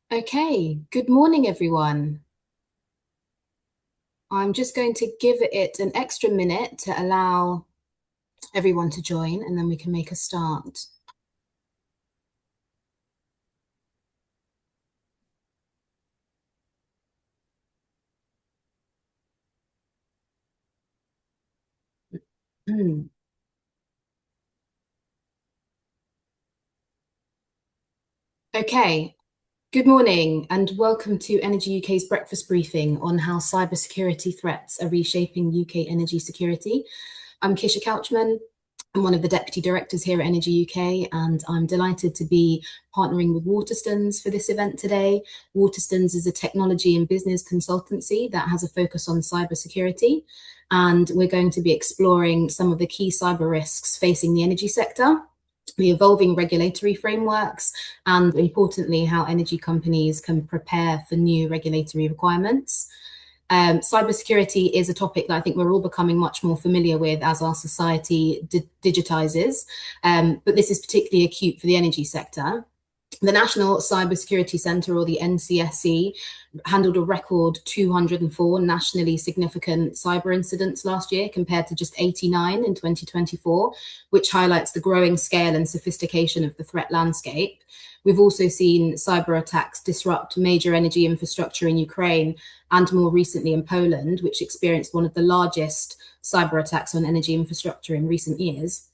Okay, good morning, everyone. I'm just going to give it an extra minute to allow everyone to join, and then we can make a start. Okay, good morning, and welcome to Energy UK's breakfast briefing on how cybersecurity threats are reshaping UK energy security. I'm Kisha Couchman. I'm one of the deputy directors here at Energy UK, and I'm delighted to be partnering with Waterstons for this event today. Waterstons is a technology and business consultancy that has a focus on cybersecurity, and we're going to be exploring some of the key cyber risks facing the energy sector, the evolving regulatory frameworks, and importantly, how energy companies can prepare for new regulatory requirements. Cybersecurity is a topic that I think we're all becoming much more familiar with as our society digitizes, but this is particularly acute for the energy sector. The National Cybersecurity Centre, or the NCSC, handled a record 204 nationally significant cyber incidents last year compared to just 89 in 2024, which highlights the growing scale and sophistication of the threat landscape. We've also seen cyber attacks disrupt major energy infrastructure in Ukraine and more recently in Poland, which experienced one of the largest cyber attacks on energy infrastructure in recent years.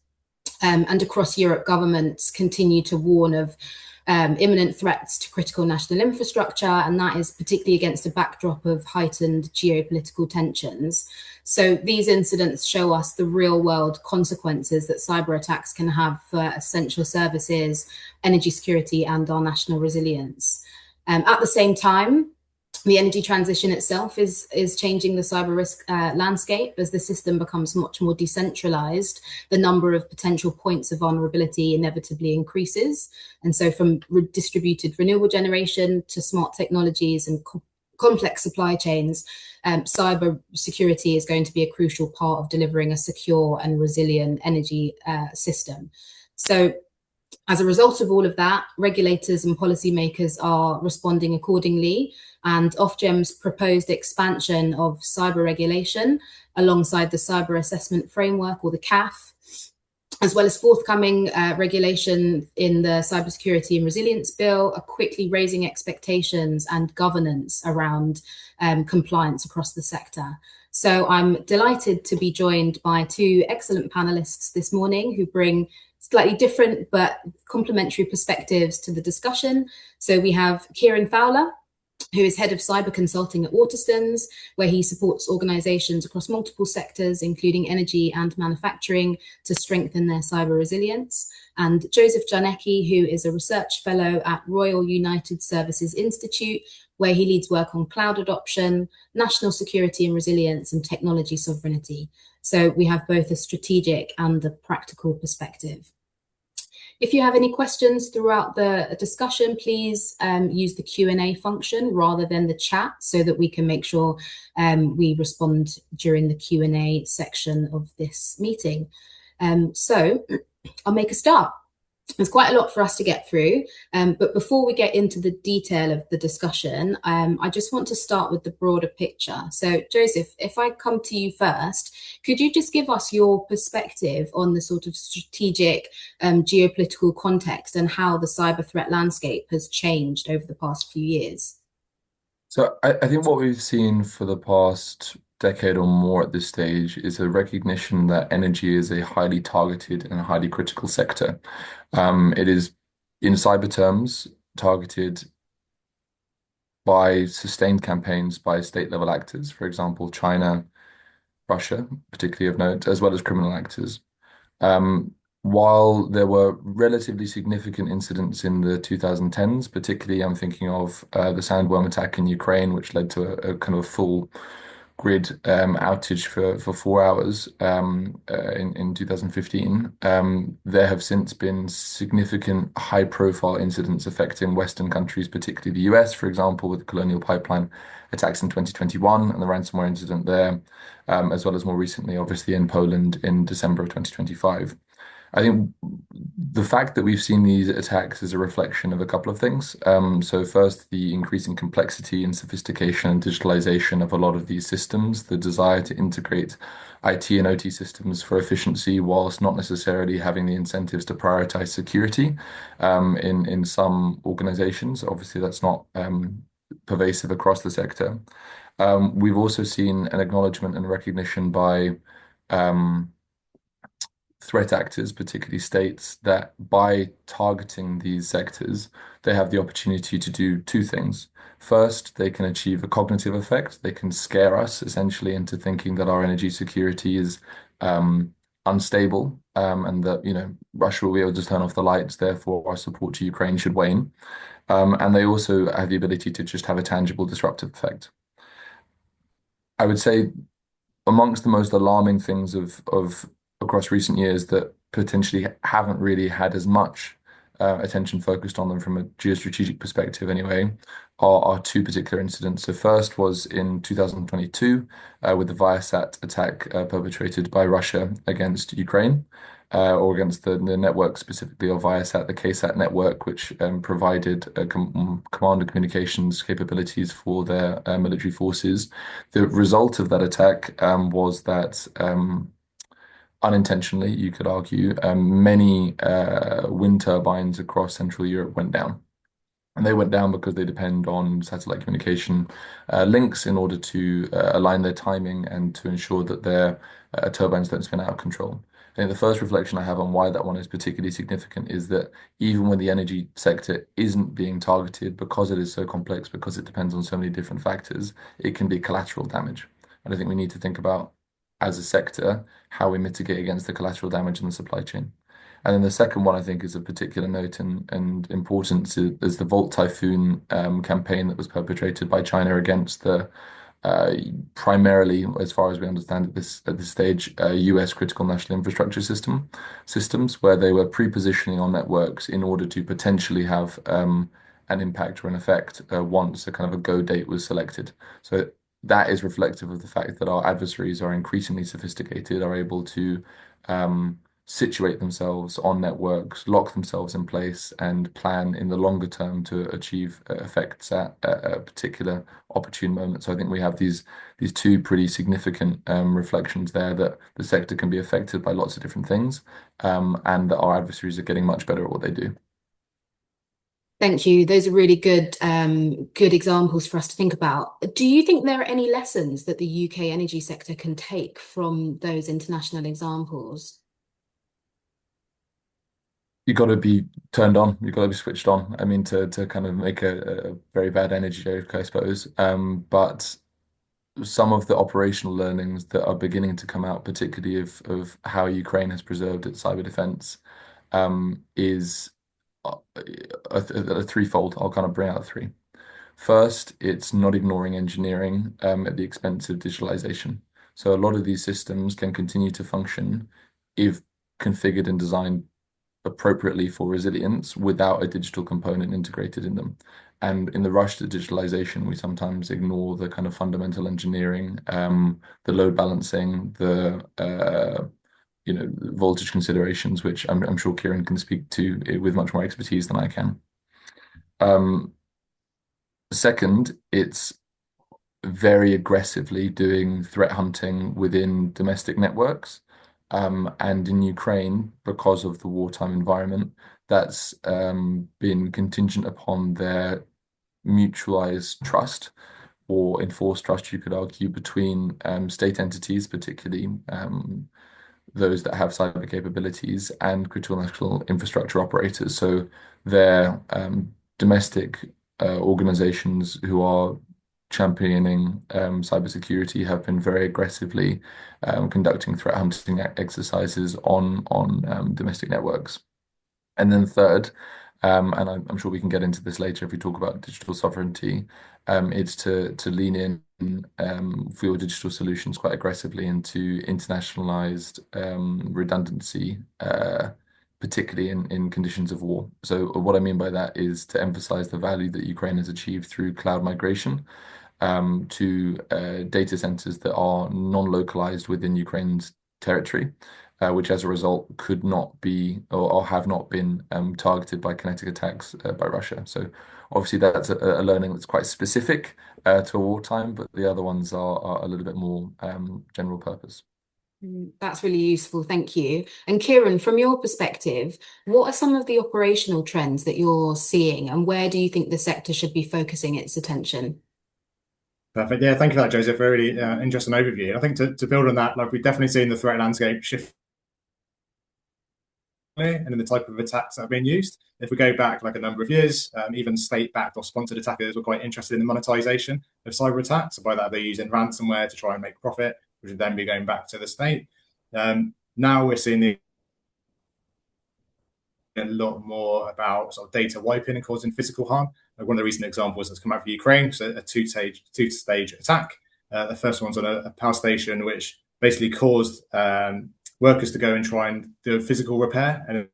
And across Europe, governments continue to warn of imminent threats to critical national infrastructure, and that is particularly against a backdrop of heightened geopolitical tensions. So these incidents show us the real world consequences that cyber attacks can have for essential services, energy security, and our national resilience. At the same time, the energy transition itself is changing the cyber risk landscape as the system becomes much more decentralized. The number of potential points of vulnerability inevitably increases, and so from distributed renewable generation to smart technologies and complex supply chains, cyber security is going to be a crucial part of delivering a secure and resilient energy system. So as a result of all of that, regulators and policymakers are responding accordingly, and Ofgem's proposed expansion of cyber regulation alongside the Cyber Assessment Framework, or the CAF, as well as forthcoming regulation in the Cybersecurity and Resilience Bill, are quickly raising expectations and governance around compliance across the sector. So I'm delighted to be joined by two excellent panelists this morning who bring slightly different but complementary perspectives to the discussion. So we have Kieran Fowler, who is head of cyber consulting at Waterstons, where he supports organizations across multiple sectors, including energy and manufacturing, to strengthen their cyber resilience. And Joseph Jarnecki, who is a research fellow at Royal United Services Institute, where he leads work on cloud adoption, national security and resilience, and technology sovereignty. So we have both a strategic and a practical perspective. If you have any questions throughout the discussion, please use the Q&A function rather than the chat so that we can make sure we respond during the Q&A section of this meeting. So I'll make a start. There's quite a lot for us to get through, but before we get into the detail of the discussion, I just want to start with the broader picture. So Joseph, if I come to you first, could you just give us your perspective on the sort of strategic geopolitical context and how the cyber threat landscape has changed over the past few years? So I think what we've seen for the past decade or more at this stage is a recognition that energy is a highly targeted and highly critical sector. It is, in cyber terms, targeted by sustained campaigns by state level actors, for example, China, Russia, particularly of note, as well as criminal actors. While there were relatively significant incidents in the 2010s, particularly I'm thinking of the sandworm attack in Ukraine, which led to a kind of full grid outage for 4 hours in 2015. There have since been significant high profile incidents affecting Western countries, particularly the US, for example, with the Colonial Pipeline attacks in 2021 and the ransomware incident there, as well as more recently, obviously, in Poland in December of 2025. I think the fact that we've seen these attacks is a reflection of a couple of things. So first, the increasing complexity and sophistication and digitalization of a lot of these systems, the desire to integrate IT and OT systems for efficiency, whilst not necessarily having the incentives to prioritize security, in some organizations. Obviously, that's not pervasive across the sector. We've also seen an acknowledgement and recognition by um, threat actors, particularly states, that by targeting these sectors, they have the opportunity to do two things. First, they can achieve a cognitive effect. They can scare us essentially into thinking that our energy security is unstable, and that, Russia will be able to turn off the lights, therefore our support to Ukraine should wane. And they also have the ability to just have a tangible disruptive effect. I would say amongst the most alarming things of across recent years that potentially haven't really had as much attention focused on them from a geostrategic perspective anyway are two particular incidents. So first was in 2022 with the Viasat attack perpetrated by Russia against Ukraine. Or against the network specifically of Viasat, the KSAT network, which provided command and communications capabilities for their military forces. The result of that attack was that unintentionally, you could argue, many wind turbines across Central Europe went down. And they went down because they depend on satellite communication links in order to align their timing and to ensure that their turbines don't spin out of control. I think the first reflection I have on why that one is particularly significant is that even when the energy sector isn't being targeted because it is so complex, because it depends on so many different factors, it can be collateral damage. And I think we need to think about, as a sector, how we mitigate against the collateral damage in the supply chain. And then the second one I think is of particular note and importance is the Volt Typhoon campaign that was perpetrated by China against the primarily, as far as we understand at this stage, US critical national infrastructure systems where they were pre-positioning on networks in order to potentially have an impact or an effect once a kind of a go date was selected. So that is reflective of the fact that our adversaries are increasingly sophisticated, are able to situate themselves on networks, lock themselves in place, and plan in the longer term to achieve effects at a particular opportune moment. So I think we have these two pretty significant reflections there that the sector can be affected by lots of different things, and that our adversaries are getting much better at what they do. Thank you. Those are really good examples for us to think about. Do you think there are any lessons that the UK energy sector can take from those international examples? You got to be turned on. You got to be switched on. I mean, to kind of make a very bad energy joke, I suppose. But some of the operational learnings that are beginning to come out, particularly of how Ukraine has preserved its cyber defense, is a threefold. I'll kind of bring out three. First, it's not ignoring engineering at the expense of digitalization. So a lot of these systems can continue to function if configured and designed appropriately for resilience without a digital component integrated in them. And in the rush to digitalization, we sometimes ignore the kind of fundamental engineering, the load balancing, the voltage considerations, which I'm sure Kieran can speak to with much more expertise than I can. Um, Second, it's very aggressively doing threat hunting within domestic networks. And in Ukraine, because of the wartime environment, that's been contingent upon their mutualized trust or enforced trust, you could argue, between state entities, particularly those that have cyber capabilities and critical national infrastructure operators. So they're domestic organizations who are championing cybersecurity have been very aggressively conducting threat hunting exercises on domestic networks. And then third, and I'm sure we can get into this later if we talk about digital sovereignty, it's to lean in for your digital solutions quite aggressively into internationalized redundancy, particularly in conditions of war. So what I mean by that is to emphasize the value that Ukraine has achieved through cloud migration to data centers that are non-localized within Ukraine's territory. which as a result could not be or have not been targeted by kinetic attacks by Russia. So obviously that's a learning that's quite specific to a wartime, but the other ones are a little bit more general purpose. That's really useful, thank you. And Kieran, from your perspective, what are some of the operational trends that you're seeing, and where do you think the sector should be focusing its attention? Perfect. Yeah, thank you for that, Joseph. Very interesting overview. I think to build on that, like we've definitely seen the threat landscape shift and in the type of attacks that are being used. If we go back like a number of years, even state-backed or sponsored attackers were quite interested in the monetization of cyber attacks. So by that, they're using ransomware to try and make profit, which would then be going back to the state. Now we're seeing a lot more about sort of data wiping and causing physical harm. Like one of the recent examples that's come out for Ukraine, so a two-stage attack. The first one's on a power station, which basically caused workers to go and try and do a physical repair, and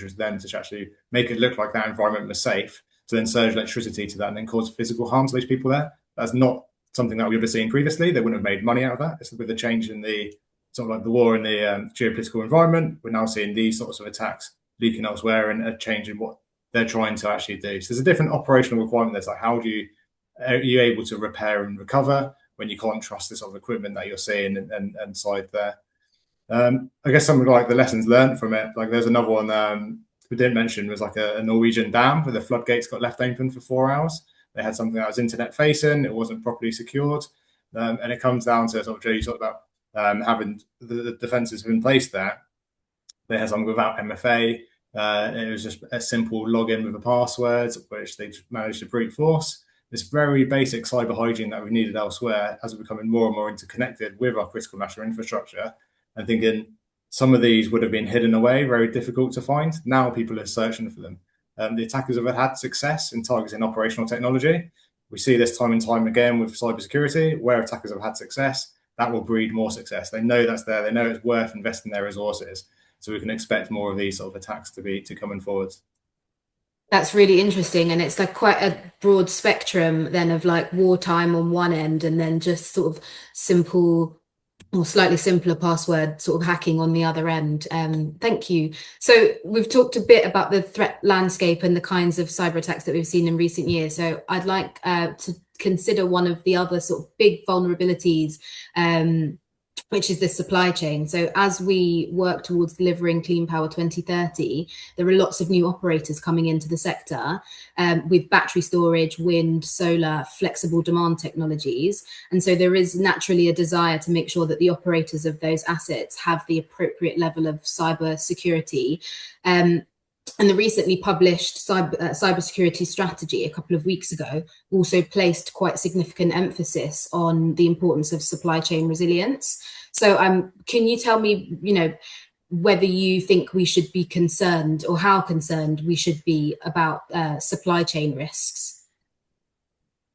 was then to actually make it look like that environment was safe, to then surge electricity to that and then cause physical harm to those people there. That's not something that we would have seen previously. They wouldn't have made money out of that. It's with the change in the sort of like the war in the geopolitical environment. We're now seeing these sorts of attacks leaking elsewhere and a change in what they're trying to actually do. So there's a different operational requirement. That's like, how do you are you able to repair and recover when you can't trust the sort of equipment that you're seeing and side there. I guess something like the lessons learned from it. Like there's another one we didn't mention was like a Norwegian dam where the floodgates got left open for 4 hours. They had something that was internet facing, it wasn't properly secured, and it comes down to sort of Joe, you talked about having the defences in place there. They had something without MFA. It was just a simple login with a password, which they managed to brute force. This very basic cyber hygiene that we needed elsewhere as we're becoming more and more interconnected with our critical national infrastructure, and thinking some of these would have been hidden away, very difficult to find. Now people are searching for them. The attackers have had success in targeting operational technology. We see this time and time again with cybersecurity, where attackers have had success, that will breed more success. They know that's there. They know it's worth investing their resources. So we can expect more of these sort of attacks to coming forward. That's really interesting, and it's like quite a broad spectrum then of like wartime on one end, and then just sort of simple or slightly simpler password sort of hacking on the other end. Thank you. So we've talked a bit about the threat landscape and the kinds of cyber attacks that we've seen in recent years. So I'd like to consider one of the other sort of big vulnerabilities, which is the supply chain. So as we work towards delivering Clean Power 2030, there are lots of new operators coming into the sector with battery storage, wind, solar, flexible demand technologies. And so there is naturally a desire to make sure that the operators of those assets have the appropriate level of cyber security. And the recently published cybersecurity strategy a couple of weeks ago also placed quite significant emphasis on the importance of supply chain resilience. So can you tell me, whether you think we should be concerned or how concerned we should be about supply chain risks?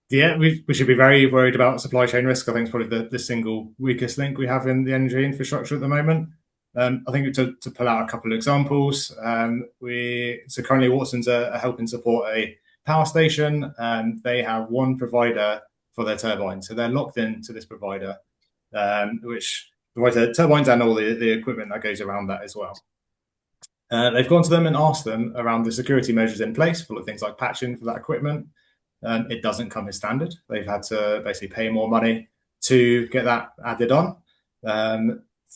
Yeah, we should be very worried about supply chain risk. I think it's probably the single weakest link we have in the energy infrastructure at the moment. I think to pull out a couple of examples, so currently Waterstons are helping support a power station. They have one provider for their turbines, so they're locked into this provider, which provides the turbines and all the equipment that goes around that as well. They've gone to them and asked them around the security measures in place for things like patching for that equipment. It doesn't come as standard. They've had to basically pay more money to get that added on.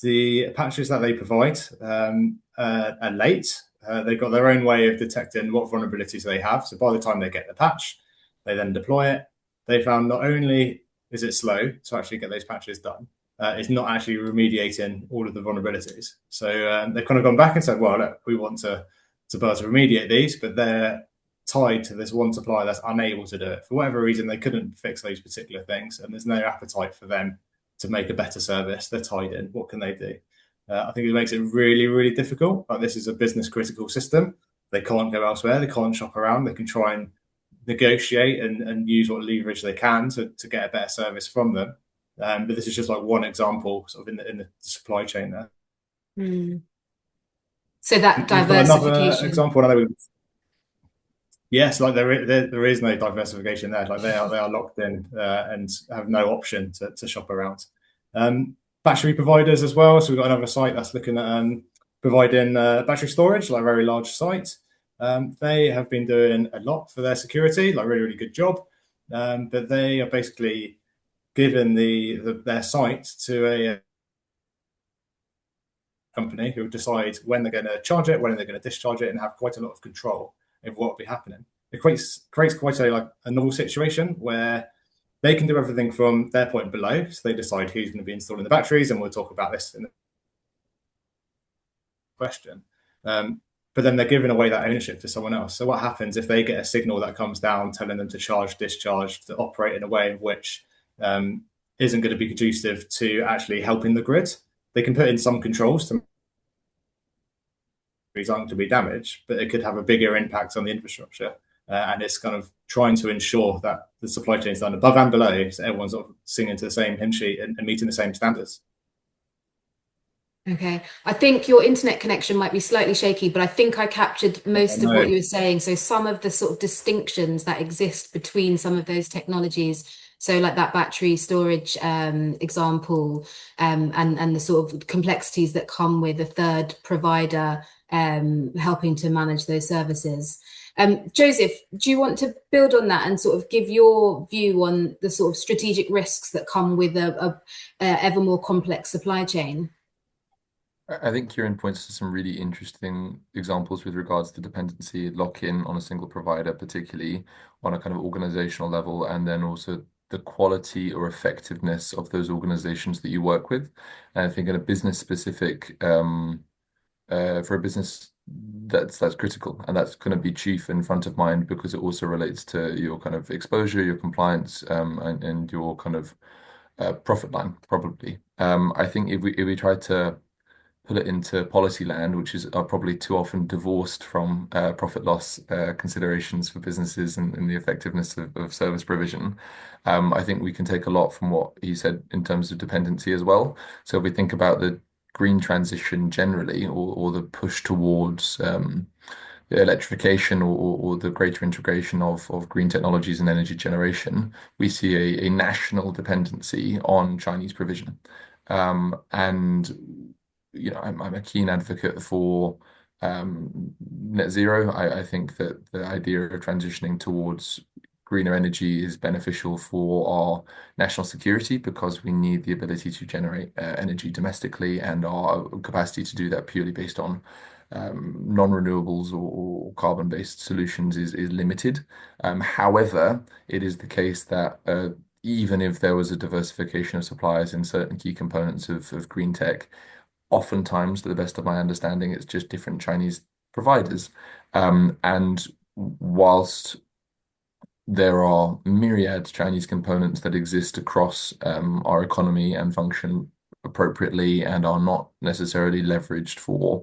The patches that they provide are late. They've got their own way of detecting what vulnerabilities they have. So by the time they get the patch, they then deploy it. They found not only is it slow to actually get those patches done, it's not actually remediating all of the vulnerabilities. So they've kind of gone back and said, well, look, we want to be able to remediate these, but they're tied to this one supplier that's unable to do it. For whatever reason, they couldn't fix those particular things, and there's no appetite for them to make a better service. They're tied in. What can they do? I think it makes it really, really difficult. Like, this is a business critical system. They can't go elsewhere. They can't shop around. They can try and negotiate and use what leverage they can to get a better service from them. But this is just like one example sort of in the supply chain there. Mm. So that We've got another diversification. example. Yes, like there is no diversification there. Like they are locked in and have no option to shop around. battery providers as well. So we've got another site that's looking at providing battery storage, like a very large site. They have been doing a lot for their security, like really, really good job. But they are basically given their site to a company who decide when they're going to charge it, when they're going to discharge it, and have quite a lot of control of what will be happening. It creates quite a novel situation where they can do everything from their point below. So they decide who's going to be installing the batteries, and we'll talk about this in the question. But then they're giving away that ownership to someone else. So what happens if they get a signal that comes down telling them to charge, discharge, to operate in a way in which isn't going to be conducive to actually helping the grid? They can put in some controls to aren't to be damaged, but it could have a bigger impact on the infrastructure. And it's kind of trying to ensure that the supply chain is done above and below, so everyone's sort of singing to the same hymn sheet and meeting the same standards. Okay, I think your internet connection might be slightly shaky, but I think I captured most of what you were saying. So some of the sort of distinctions that exist between some of those technologies, so like that battery storage example, and the sort of complexities that come with a third provider helping to manage those services. Joseph, do you want to build on that and sort of give your view on the sort of strategic risks that come with a ever more complex supply chain? I think Kieran points to some really interesting examples with regards to dependency, lock-in on a single provider, particularly on a kind of organizational level, and then also the quality or effectiveness of those organizations that you work with. And I think in a business specific, for a business, that's critical, and that's going to be chief and front of mind because it also relates to your kind of exposure, your compliance, and your kind of profit line, probably. I think if we try to put it into policy land, which are probably too often divorced from profit loss considerations for businesses and the effectiveness of service provision. I think we can take a lot from what he said in terms of dependency as well. So if we think about the green transition generally, or the push towards the electrification or the greater integration of green technologies and energy generation, we see a national dependency on Chinese provision. And I'm a keen advocate for net zero. I think that the idea of transitioning towards greener energy is beneficial for our national security because we need the ability to generate energy domestically, and our capacity to do that purely based on non-renewables or carbon-based solutions is limited. However, it is the case that even if there was a diversification of suppliers in certain key components of green tech, oftentimes, to the best of my understanding, it's just different Chinese providers. And whilst there are myriad Chinese components that exist across our economy and function appropriately and are not necessarily leveraged for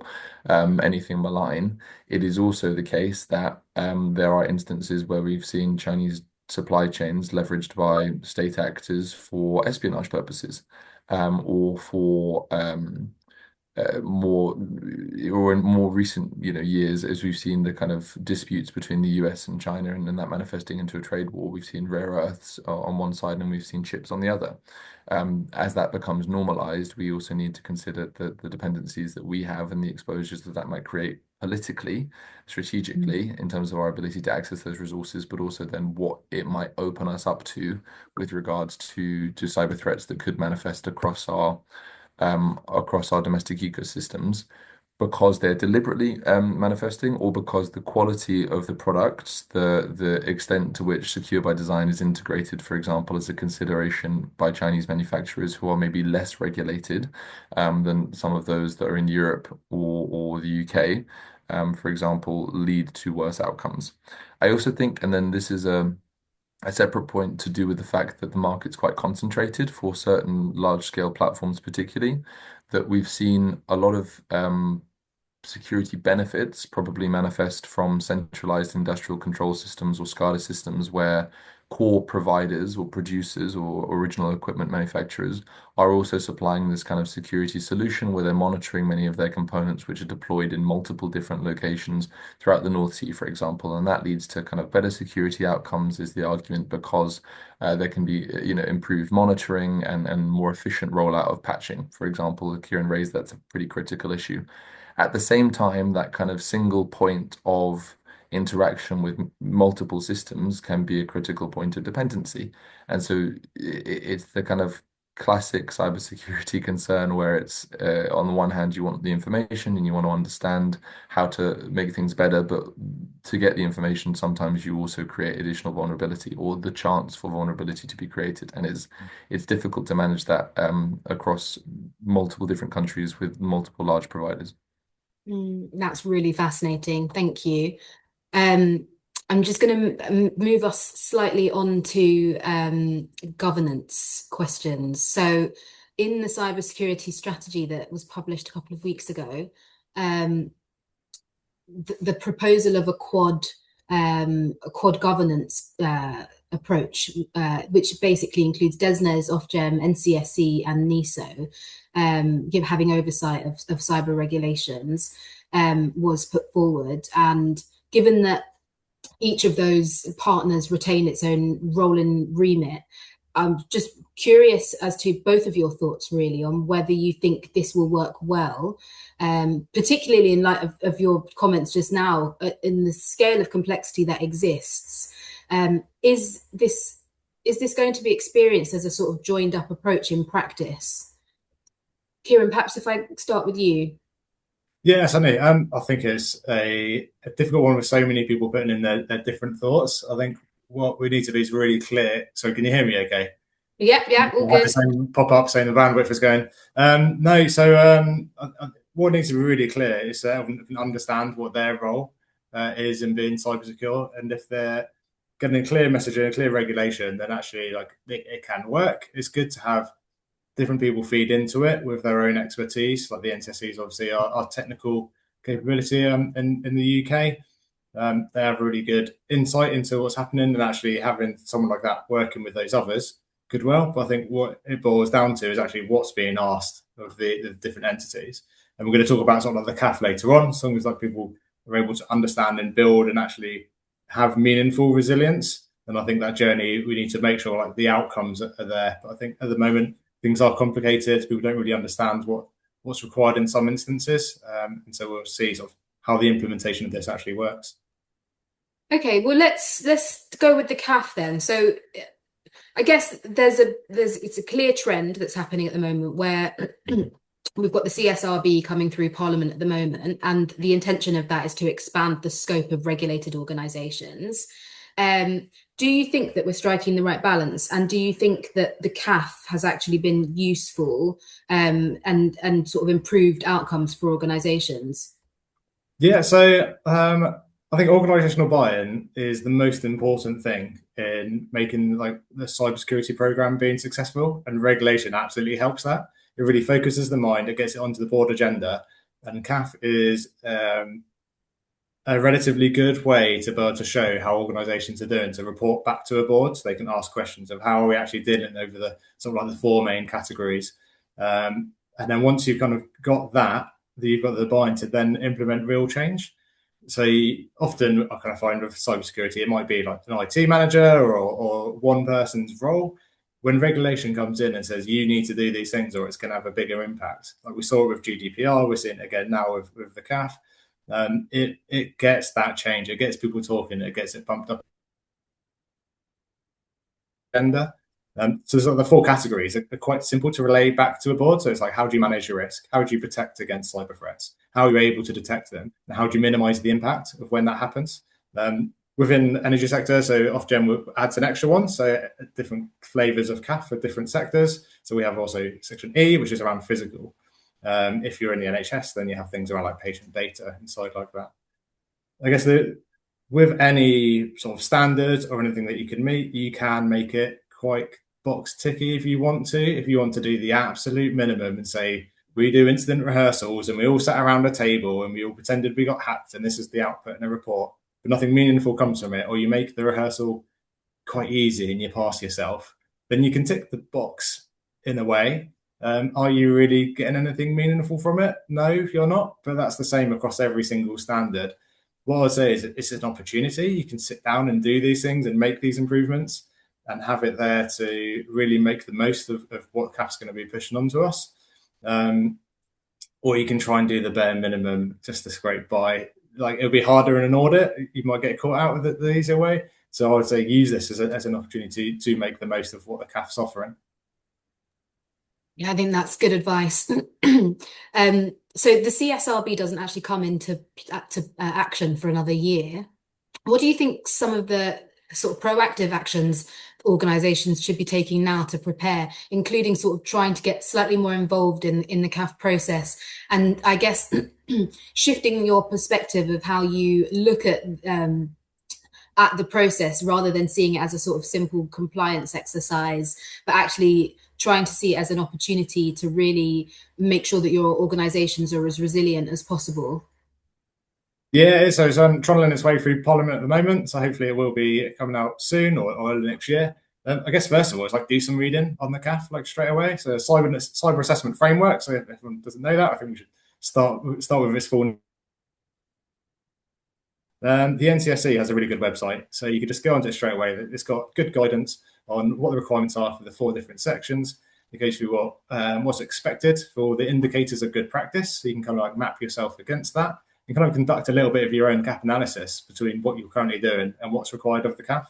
anything malign, it is also the case that there are instances where we've seen Chinese supply chains leveraged by state actors for espionage purposes, or for more or in more recent years, as we've seen the kind of disputes between the US and China, and then that manifesting into a trade war. We've seen rare earths on one side and we've seen chips on the other. As that becomes normalized, we also need to consider the dependencies that we have and the exposures that might create politically, strategically, in terms of our ability to access those resources, but also then what it might open us up to with regards to cyber threats that could manifest across our domestic ecosystems, because they're deliberately manifesting, or because the quality of the products, the extent to which secure by design is integrated, for example, as a consideration by Chinese manufacturers who are maybe less regulated than some of those that are in Europe or the UK, for example, lead to worse outcomes. I also think, and then this is a separate point to do with the fact that the market's quite concentrated for certain large-scale platforms, particularly, that we've seen a lot of security benefits probably manifest from centralized industrial control systems or SCADA systems, where core providers or producers or original equipment manufacturers are also supplying this kind of security solution where they're monitoring many of their components, which are deployed in multiple different locations throughout the North Sea, for example. And that leads to kind of better security outcomes, is the argument, because there can be, improved monitoring and more efficient rollout of patching. For example, Kieran raised that's a pretty critical issue. At the same time, that kind of single point of interaction with multiple systems can be a critical point of dependency. And so it's the kind of classic cybersecurity concern where it's on the one hand, you want the information and you want to understand how to make things better, but to get the information, sometimes you also create additional vulnerability or the chance for vulnerability to be created. And it's difficult to manage that across multiple different countries with multiple large providers. That's really fascinating. Thank you. I'm just going to move us slightly on to governance questions. So, in the cybersecurity strategy that was published a couple of weeks ago, the proposal of a quad governance approach, which basically includes DESNZ, Ofgem, NCSC, and NISO, having oversight of cyber regulations, was put forward. And given that each of those partners retain its own role and remit, I'm just curious as to both of your thoughts, really, on whether you think this will work well, particularly in light of your comments just now, in the scale of complexity that exists. Is this going to be experienced as a sort of joined up approach in practice? Kieran, perhaps if I start with you. Yeah, certainly. I think it's a difficult one with so many people putting in their different thoughts. I think what we need to be is really clear. So can you hear me okay? Yeah, all good. Same pop up saying the bandwidth is going. No, so what needs to be really clear is that everyone can understand what their role is in being cyber secure. And if they're getting a clear message and a clear regulation, then actually it can work. It's good to have different people feed into it with their own expertise. Like the NCSCs, obviously, our technical capability in the UK. They have really good insight into what's happening, and actually having someone like that working with those others could well. But I think what it boils down to is actually what's being asked of the different entities. And we're going to talk about something like the CAF later on, as long as people are able to understand and build and actually have meaningful resilience. And I think that journey, we need to make sure the outcomes are there. But I think at the moment, things are complicated. People don't really understand what's required in some instances. And so we'll see sort of how the implementation of this actually works. Okay, well, let's go with the CAF then. So I guess it's a clear trend that's happening at the moment where we've got the CSRB coming through Parliament at the moment, and the intention of that is to expand the scope of regulated organisations. Do you think that we're striking the right balance? And do you think that the CAF has actually been useful and sort of improved outcomes for organisations? Yeah, so I think organisational buy-in is the most important thing in making the cybersecurity programme being successful, and regulation absolutely helps that. It really focuses the mind, it gets it onto the board agenda, and CAF is a relatively good way to be able to show how organisations are doing, to report back to a board so they can ask questions of how are we actually dealing over the sort of the four main categories. And then once you've kind of got that, you've got the buy-in to then implement real change. So often I kind of find with cybersecurity, it might be like an IT manager or one person's role. When regulation comes in and says you need to do these things or it's going to have a bigger impact, like we saw it with GDPR, we're seeing it again now with the CAF. It gets that change. It gets people talking. It gets it pumped up. So sort of the four categories are quite simple to relay back to a board. So it's like, how do you manage your risk? How do you protect against cyber threats? How are you able to detect them? And how do you minimize the impact of when that happens? Within the energy sector, so Ofgem adds an extra one. So different flavors of CAF for different sectors. So we have also section E, which is around physical. If you're in the NHS, then you have things around like patient data inside like that. I guess with any sort of standards or anything that you can meet, you can make it quite box ticky if you want to. If you want to do the absolute minimum and say, we do incident rehearsals and we all sat around a table and we all pretended we got hacked and this is the output in a report, but nothing meaningful comes from it, or you make the rehearsal quite easy and you pass yourself, then you can tick the box in a way. Are you really getting anything meaningful from it? No, you're not, but that's the same across every single standard. What I'd say is it's an opportunity. You can sit down and do these things and make these improvements and have it there to really make the most of what CAF's going to be pushing onto us. Or you can try and do the bare minimum just to scrape by. Like, it'll be harder in an audit. You might get caught out with it the easier way. So I would say use this as an opportunity to make the most of what the CAF's offering. Yeah, I think that's good advice. So the CSRB doesn't actually come into action for another year. What do you think some of the sort of proactive actions organisations should be taking now to prepare, including sort of trying to get slightly more involved in the CAF process? And I guess shifting your perspective of how you look at the process, rather than seeing it as a sort of simple compliance exercise, but actually trying to see it as an opportunity to really make sure that your organisations are as resilient as possible. Yeah, so it's trundling its way through Parliament at the moment, so hopefully it will be coming out soon or early next year. I guess first of all, it's like do some reading on the CAF like straight away. So cyber assessment framework. So if everyone doesn't know that, I think we should start with its full. The NCSE has a really good website, so you can just go onto it straight away. It's got good guidance on what the requirements are for the 4 different sections. It goes through what's expected for the indicators of good practice, so you can kind of like map yourself against that. You kind of conduct a little bit of your own CAF analysis between what you're currently doing and what's required of the CAF.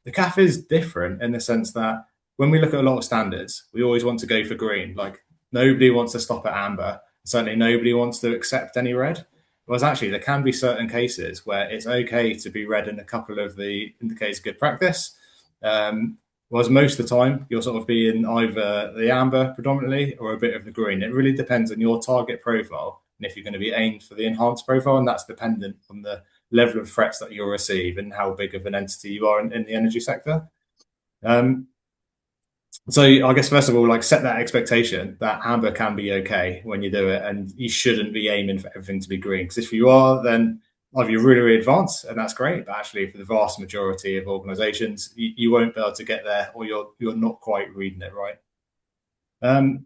The CAF is different in the sense that when we look at a lot of standards, we always want to go for green. Like, nobody wants to stop at amber. Certainly nobody wants to accept any red. Whereas actually there can be certain cases where it's okay to be red in a couple of the indicators of good practice. Whereas most of the time you'll sort of be in either the amber predominantly or a bit of the green. It really depends on your target profile and if you're going to be aimed for the enhanced profile, and that's dependent on the level of threats that you'll receive and how big of an entity you are in the energy sector. So I guess first of all, like, set that expectation that amber can be okay when you do it, and you shouldn't be aiming for everything to be green. Because if you are, then either you're really, really advanced, and that's great. But actually, for the vast majority of organisations, you won't be able to get there, or you're not quite reading it right.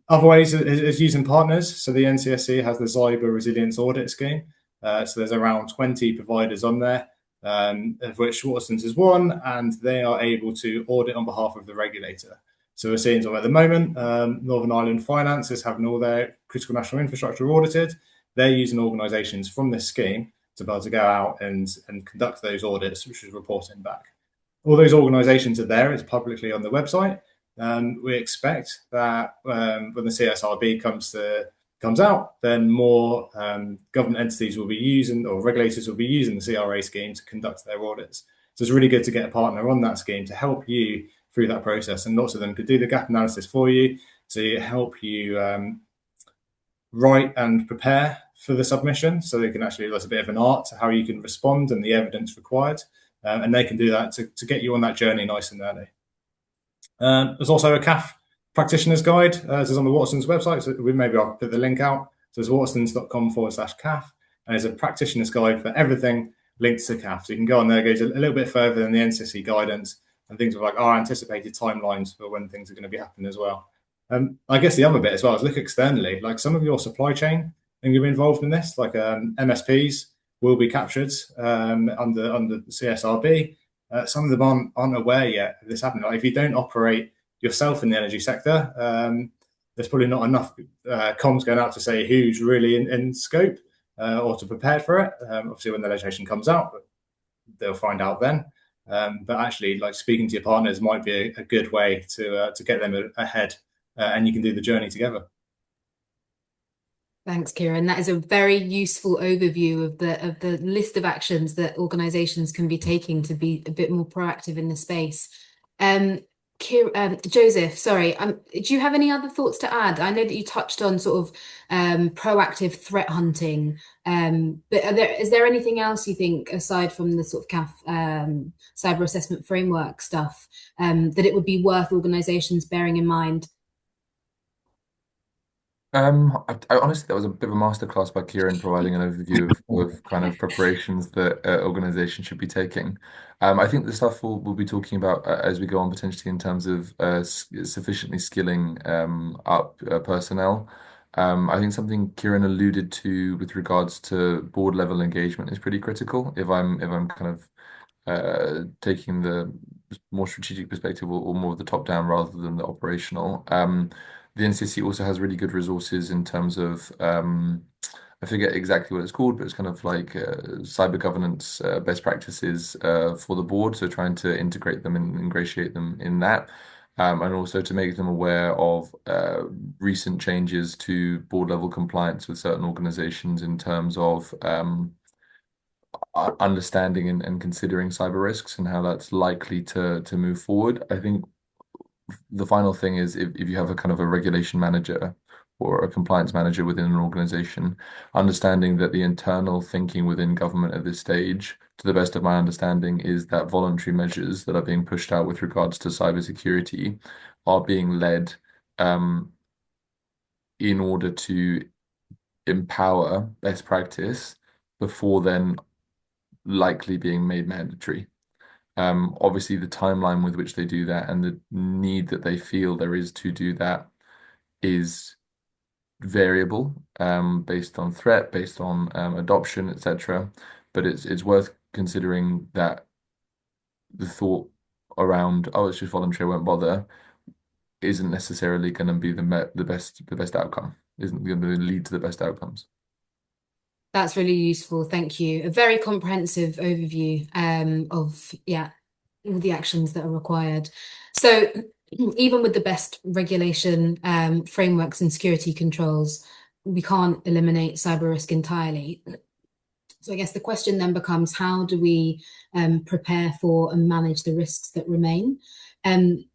Other ways is using partners. So the NCSE has the Cyber Resilience Audit Scheme. So there's around 20 providers on there, of which Waterstons is one, and they are able to audit on behalf of the regulator. So we're seeing at the moment, Northern Ireland Finance is having all their critical national infrastructure audited. They're using organisations from this scheme to be able to go out and conduct those audits, which is reporting back. All those organisations are there. It's publicly on the website. We expect that when the CSRB comes out, then more government entities will be using, or regulators will be using, the CRA scheme to conduct their audits. So it's really good to get a partner on that scheme to help you through that process, and lots of them could do the gap analysis for you to help you write and prepare for the submission, so they can actually, there's a bit of an art to how you can respond and the evidence required, and they can do that to get you on that journey nice and early. There's also a CAF practitioner's guide. This is on the Waterstons website, so maybe I'll put the link out. So it's waterstons.com/CAF, and there's a practitioner's guide for everything linked to CAF. So you can go on there, goes a little bit further than the NCSE guidance, and things like our anticipated timelines for when things are going to be happening as well. I guess the other bit as well is look externally, like some of your supply chain and you'll be involved in this, like MSPs will be captured under the CSRB. Some of them aren't aware yet of this happening. Like, if you don't operate yourself in the energy sector, there's probably not enough comms going out to say who's really in scope or to prepare for it. Obviously, when the legislation comes out, they'll find out then. But actually, like, speaking to your partners might be a good way to get them ahead, and you can do the journey together. Thanks, Kieran. That is a very useful overview of the list of actions that organisations can be taking to be a bit more proactive in the space. Joseph, sorry, do you have any other thoughts to add? I know that you touched on sort of proactive threat hunting, but is there anything else you think, aside from the sort of CAF cyber assessment framework stuff, that it would be worth organisations bearing in mind? I honestly, that was a bit of a masterclass by Kieran providing an overview of kind of preparations that organizations should be taking. I think the stuff we'll be talking about as we go on potentially in terms of sufficiently skilling up personnel. I think something Kieran alluded to with regards to board level engagement is pretty critical. If I'm kind of taking the more strategic perspective or more of the top down rather than the operational. The NCC also has really good resources in terms of I forget exactly what it's called, but it's kind of like cyber governance best practices for the board. So trying to integrate them and ingratiate them in that. And also to make them aware of recent changes to board level compliance with certain organizations in terms of understanding and considering cyber risks and how that's likely to move forward. I think the final thing is if you have a kind of a regulation manager or a compliance manager within an organization, understanding that the internal thinking within government at this stage, to the best of my understanding, is that voluntary measures that are being pushed out with regards to cybersecurity are being led in order to empower best practice before then likely being made mandatory. Obviously, the timeline with which they do that and the need that they feel there is to do that is variable, based on threat, based on adoption, etc. But it's worth considering that the thought around, oh, it's just voluntary, I won't bother, isn't necessarily going to be the best outcome, isn't going to lead to the best outcomes. That's really useful. Thank you. A very comprehensive overview of, yeah, all the actions that are required. So even with the best regulation frameworks and security controls, we can't eliminate cyber risk entirely. So I guess the question then becomes, how do we prepare for and manage the risks that remain?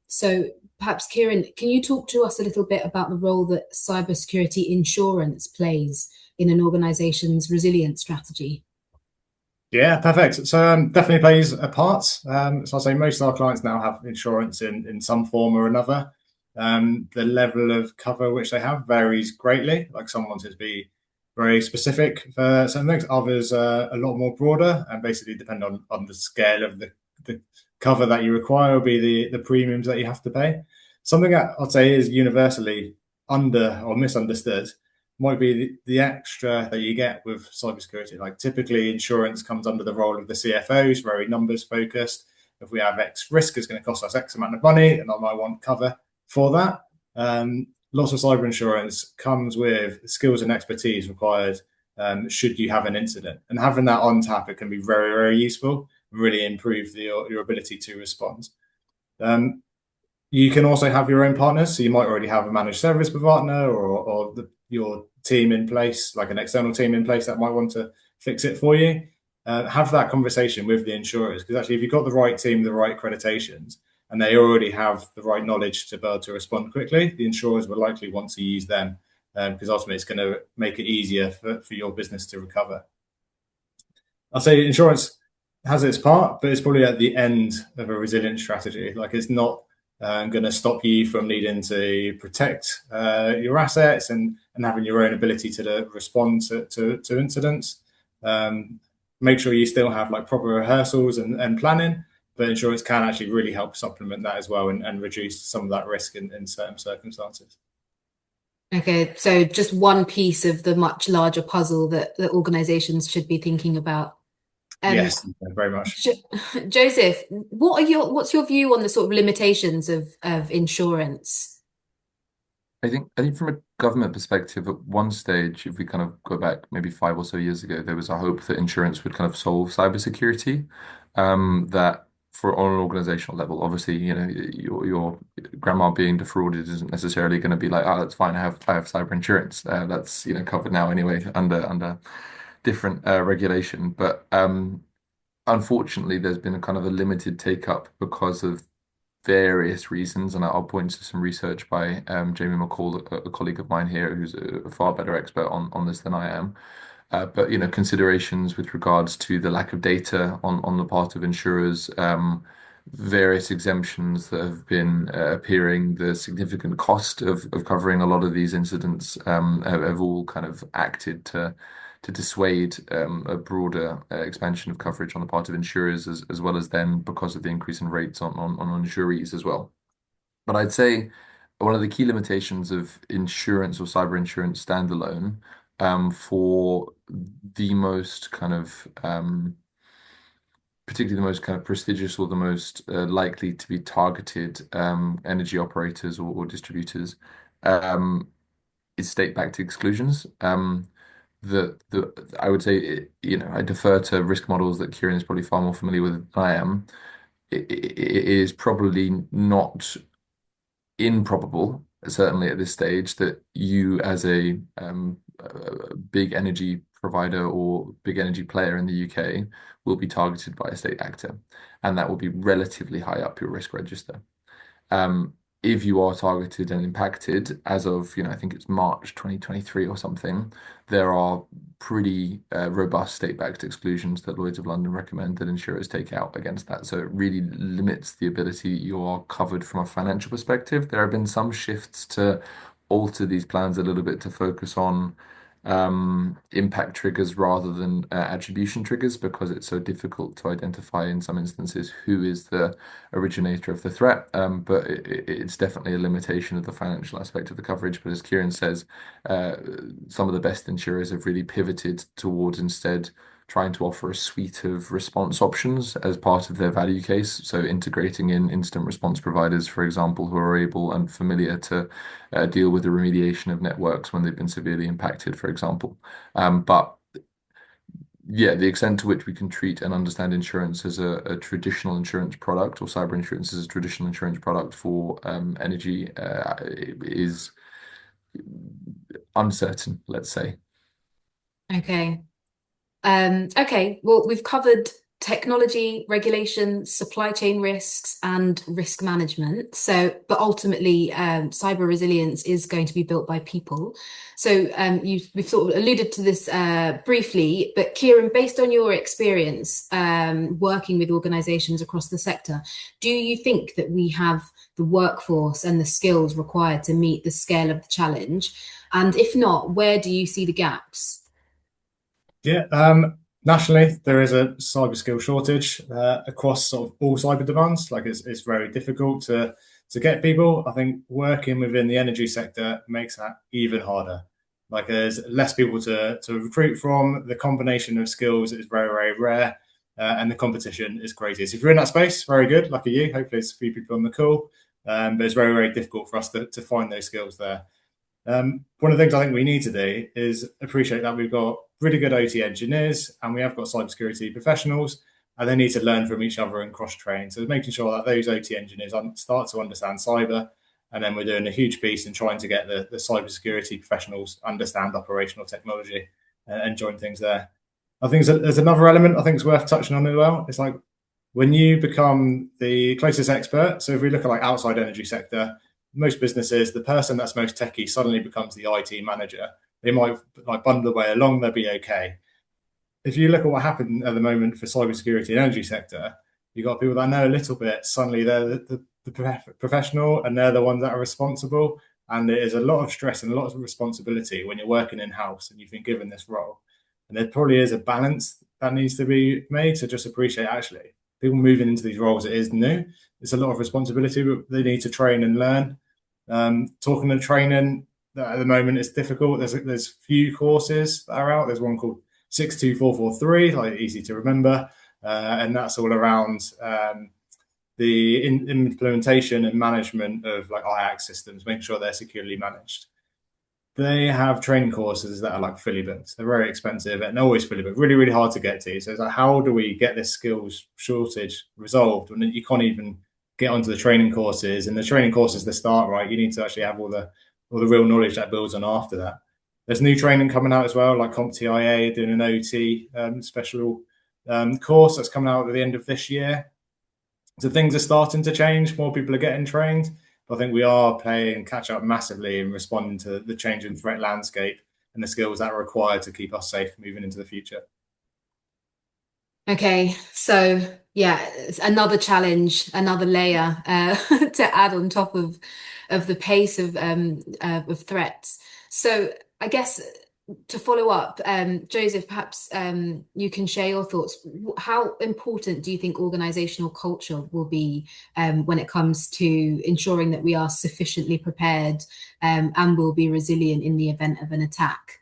So perhaps, Kieran, can you talk to us a little bit about the role that cybersecurity insurance plays in an organization's resilience strategy? Yeah, perfect. So definitely plays a part. So I'll say most of our clients now have insurance in some form or another. The level of cover which they have varies greatly. Like some want it to be very specific for certain things, others a lot more broader and basically depend on the scale of the cover that you require will be the premiums that you have to pay. Something that I'd say is universally under or misunderstood might be the extra that you get with cybersecurity. Like typically, insurance comes under the role of the CFOs, very numbers focused. If we have X risk, it's going to cost us X amount of money, and I might want cover for that. Lots of cyber insurance comes with skills and expertise required should you have an incident, and having that on tap, it can be very, very useful. Really improve your ability to respond. You can also have your own partners. So you might already have a managed service partner or your team in place, like an external team in place that might want to fix it for you. Have that conversation with the insurers because actually, if you've got the right team, the right accreditations, and they already have the right knowledge to be able to respond quickly, the insurers will likely want to use them because ultimately it's going to make it easier for your business to recover. I'll say insurance has its part, but it's probably at the end of a resilient strategy. Like it's not going to stop you from needing to protect your assets and having your own ability to respond to incidents. Make sure you still have like proper rehearsals and planning, but insurance can actually really help supplement that as well and reduce some of that risk in certain circumstances. Okay, so just one piece of the much larger puzzle that organizations should be thinking about. Yes, very much. Joseph, what's your view on the sort of limitations of insurance? I think from a government perspective, at one stage, if we kind of go back maybe 5 or so years ago, there was a hope that insurance would kind of solve cybersecurity. That for on an organizational level, obviously, your grandma being defrauded isn't necessarily going to be like, oh, that's fine. I have cyber insurance. That's covered now anyway under different regulation. But unfortunately, there's been a kind of a limited take up because of various reasons, and I'll point to some research by Jamie McCall, a colleague of mine here, who's a far better expert on this than I am. But considerations with regards to the lack of data on the part of insurers, various exemptions that have been appearing, the significant cost of covering a lot of these incidents have all kind of acted to dissuade a broader expansion of coverage on the part of insurers, as well as then because of the increase in rates on insurees as well. But I'd say one of the key limitations of insurance or cyber insurance standalone for the most kind of particularly the most kind of prestigious or the most likely to be targeted energy operators or distributors is state-backed exclusions. I would say, I defer to risk models that Kieran is probably far more familiar with than I am. It is probably not improbable, certainly at this stage, that you as a big energy provider or big energy player in the UK will be targeted by a state actor, and that will be relatively high up your risk register. If you are targeted and impacted as of, I think it's March 2023 or something, there are pretty robust state-backed exclusions that Lloyd's of London recommend that insurers take out against that. So it really limits the ability you are covered from a financial perspective. There have been some shifts to alter these plans a little bit to focus on impact triggers rather than attribution triggers, because it's so difficult to identify in some instances who is the originator of the threat. But it's definitely a limitation of the financial aspect of the coverage. But as Kieran says, some of the best insurers have really pivoted towards instead trying to offer a suite of response options as part of their value case. So integrating in instant response providers, for example, who are able and familiar to deal with the remediation of networks when they've been severely impacted, for example. But yeah, the extent to which we can treat and understand insurance as a traditional insurance product, or cyber insurance as a traditional insurance product for energy is uncertain, let's say. Okay. Okay, well, we've covered technology, regulation, supply chain risks, and risk management. So, but ultimately, cyber resilience is going to be built by people. So, we've sort of alluded to this briefly, but Kieran, based on your experience working with organizations across the sector, do you think that we have the workforce and the skills required to meet the scale of the challenge? And if not, where do you see the gaps? Yeah, nationally there is a cyber skill shortage across sort of all cyber demands. Like it's very difficult to get people. I think working within the energy sector makes that even harder. Like there's less people to recruit from. The combination of skills is very rare, and the competition is crazy. So if you're in that space, very good. Lucky you. Hopefully, there's a few people on the call, but it's very difficult for us to find those skills there. One of the things I think we need to do is appreciate that we've got really good OT engineers and we have got cybersecurity professionals, and they need to learn from each other and cross-train. So making sure that those OT engineers start to understand cyber, and then we're doing a huge piece in trying to get the cybersecurity professionals understand operational technology and join things there. I think there's another element I think is worth touching on as well. It's like when you become the closest expert. So if we look at like outside energy sector, most businesses, the person that's most techie suddenly becomes the IT manager. They might like bundle their way along, they'll be okay. If you look at what happened at the moment for cybersecurity and energy sector, you've got people that know a little bit, suddenly they're the professional and they're the ones that are responsible. And there is a lot of stress and a lot of responsibility when you're working in-house and you've been given this role. And there probably is a balance that needs to be made to just appreciate actually people moving into these roles, it is new. It's a lot of responsibility, but they need to train and learn. Talking and training at the moment is difficult. There's few courses that are out. There's one called 62443, like easy to remember, and that's all around the implementation and management of like IAC systems, making sure they're securely managed. They have training courses that are like fully booked. They're very expensive and always fully booked, really hard to get to. So it's like, how do we get this skills shortage resolved when you can't even get onto the training courses? And the training courses, the start, right? You need to actually have all the real knowledge that builds on after that. There's new training coming out as well, like CompTIA doing an OT special course that's coming out at the end of this year. So things are starting to change. More people are getting trained. But I think we are playing catch up massively in responding to the changing threat landscape and the skills that are required to keep us safe moving into the future. Okay, so Yeah, it's another challenge, another layer to add on top of the pace of threats. So I guess to follow up, Joseph, perhaps you can share your thoughts. How important do you think organizational culture will be when it comes to ensuring that we are sufficiently prepared and will be resilient in the event of an attack?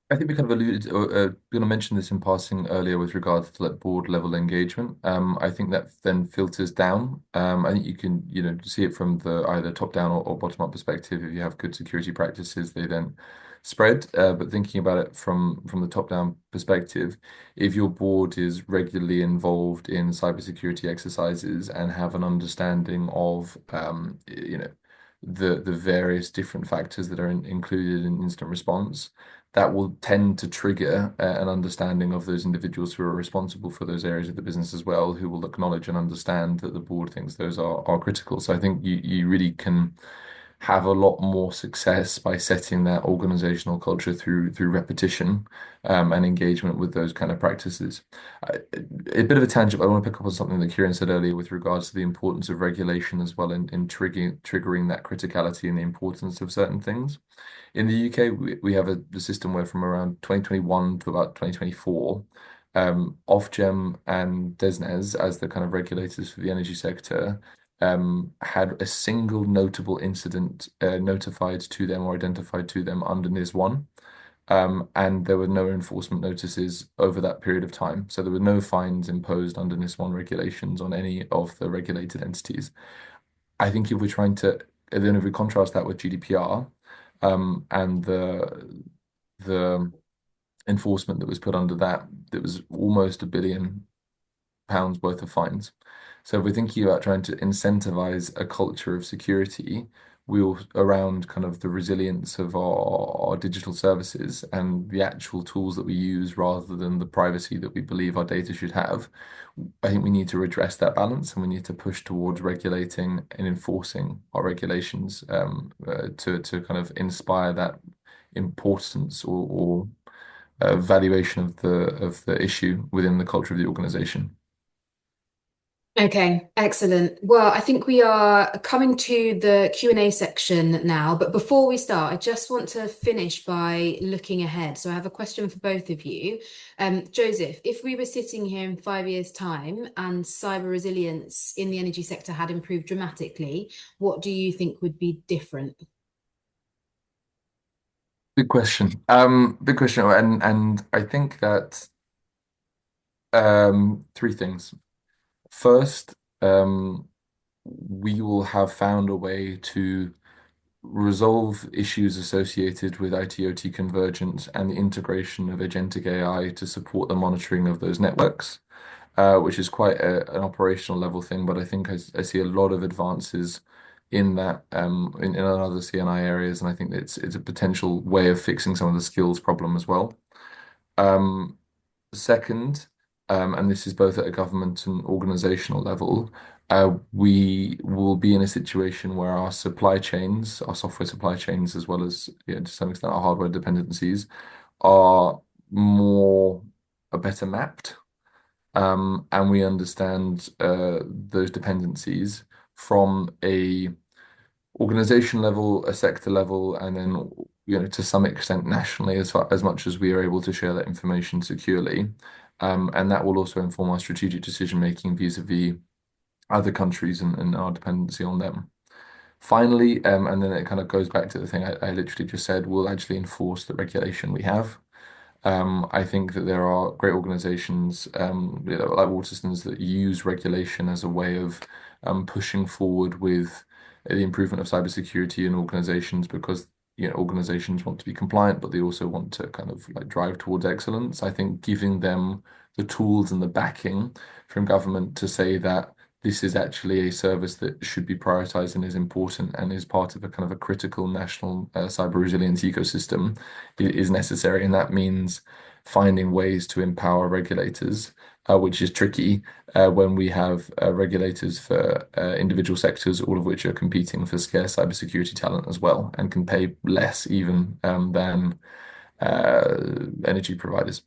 I think we kind of alluded or going to mention this in passing earlier with regards to like board level engagement. I think that then filters down. I think you can, see it from the either top down or bottom up perspective. If you have good security practices, they then spread. But thinking about it from the top down perspective, if your board is regularly involved in cybersecurity exercises and have an understanding of, the various different factors that are included in incident response, that will tend to trigger an understanding of those individuals who are responsible for those areas of the business as well, who will acknowledge and understand that the board thinks those are critical. So I think you really can have a lot more success by setting that organizational culture through repetition and engagement with those kind of practices. A bit of a tangent, but I want to pick up on something that Kieran said earlier with regards to the importance of regulation as well in triggering that criticality and the importance of certain things. In the UK, we have a system where from around 2021 to about 2024, Ofgem and DESNZ, as the kind of regulators for the energy sector, had a single notable incident notified to them or identified to them under NIS1. And there were no enforcement notices over that period of time. So there were no fines imposed under NIS1 regulations on any of the regulated entities. I think if we're trying to, then if we contrast that with GDPR, and the enforcement that was put under that, it was almost £1 billion worth of fines. So if we're thinking about trying to incentivize a culture of security, we'll around kind of the resilience of our digital services and the actual tools that we use rather than the privacy that we believe our data should have. I think we need to redress that balance and we need to push towards regulating and enforcing our regulations to kind of inspire that importance or valuation of the issue within the culture of the organization. Okay, excellent. Well, I think we are coming to the Q&A section now, but before we start, I just want to finish by looking ahead. So I have a question for both of you. Joseph, if we were sitting here in 5 years' time and cyber resilience in the energy sector had improved dramatically, what do you think would be different? Big question. Big question, and I think that three things. First, we will have found a way to resolve issues associated with IT/OT convergence and the integration of agentic AI to support the monitoring of those networks, which is quite an operational level thing. But I think I see a lot of advances in that in other CNI areas, and I think it's a potential way of fixing some of the skills problem as well. Um, Second, and this is both at a government and organizational level, we will be in a situation where our supply chains, our software supply chains, as well as to some extent our hardware dependencies, are more better mapped, and we understand those dependencies from a organization level, a sector level, and then to some extent nationally, as much as we are able to share that information securely. And that will also inform our strategic decision making vis-a-vis other countries and our dependency on them. Finally, and then it kind of goes back to the thing I literally just said, we'll actually enforce the regulation we have. I think that there are great organizations like Waterstons that use regulation as a way of pushing forward with the improvement of cybersecurity in organizations because organizations want to be compliant, but they also want to kind of like drive towards excellence. I think giving them the tools and the backing from government to say that this is actually a service that should be prioritized and is important and is part of a kind of a critical national cyber resilience ecosystem is necessary. And that means finding ways to empower regulators, which is tricky when we have regulators for individual sectors, all of which are competing for scarce cybersecurity talent as well and can pay less even than energy providers.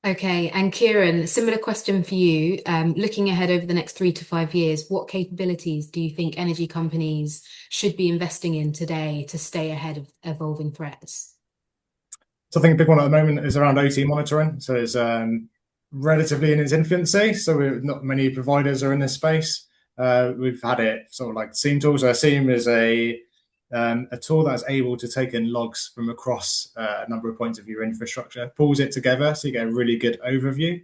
Okay, and Kieran, similar question for you. Looking ahead over the next 3 to 5 years, what capabilities do you think energy companies should be investing in today to stay ahead of evolving threats? So I think a big one at the moment is around OT monitoring. So it's relatively in its infancy. So not many providers are in this space. We've had it sort of like SIEM tools. So a SIEM is a tool that's able to take in logs from across a number of points of your infrastructure, pulls it together so you get a really good overview.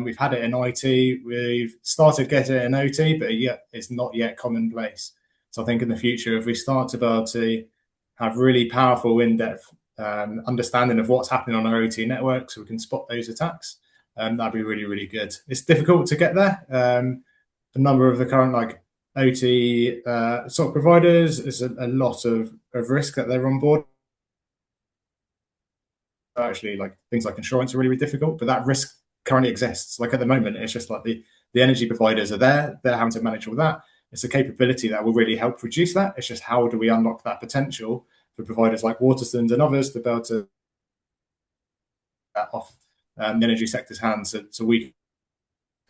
We've had it in IT. We've started getting it in OT, but it's not yet commonplace. So I think in the future, if we start to be able to have really powerful in-depth understanding of what's happening on our OT network so we can spot those attacks, that'd be really, really good. It's difficult to get there. A number of the current OT sort of providers, there's a lot of risk that they're on board. Actually, like things like insurance are really, really difficult, but that risk currently exists. Like at the moment, it's just like the energy providers are there, they're having to manage all that. It's a capability that will really help reduce that. It's just how do we unlock that potential for providers like Waterstons and others to be able to off the energy sector's hands. So we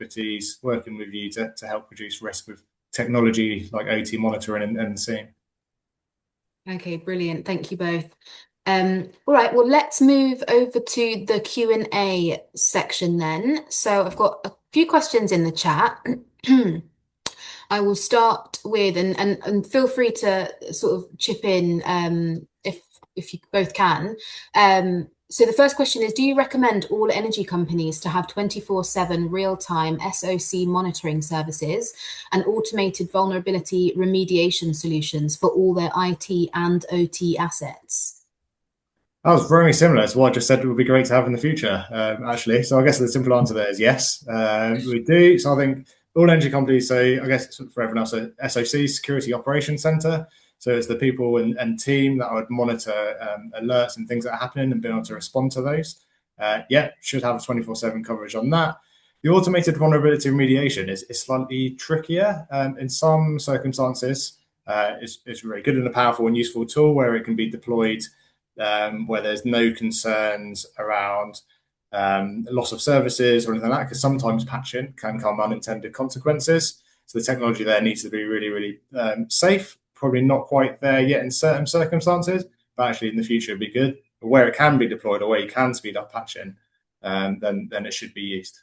expertise working with you to help reduce risk with technology like OT monitoring and SIEM. Okay, brilliant. Thank you both. All right, well, let's move over to the Q&A section then. So I've got a few questions in the chat. I will start with, and feel free to sort of chip in if you both can. So the first question is, do you recommend all energy companies to have 24/7 real-time SOC monitoring services and automated vulnerability remediation solutions for all their IT and OT assets? That was very similar to what I just said would be great to have in the future, actually. So I guess the simple answer there is yes, we do. So I think all energy companies, so I guess for everyone else, so SOC, Security Operations Center. So it's the people and team that would monitor alerts and things that are happening and be able to respond to those. Should have a 24/7 coverage on that. The automated vulnerability remediation is slightly trickier in some circumstances. It's really good and a powerful and useful tool where it can be deployed where there's no concerns around loss of services or anything like that, because sometimes patching can come unintended consequences. So the technology there needs to be really, really safe. Probably not quite there yet in certain circumstances, but actually in the future it'd be good. But where it can be deployed or where you can speed up patching, then it should be used.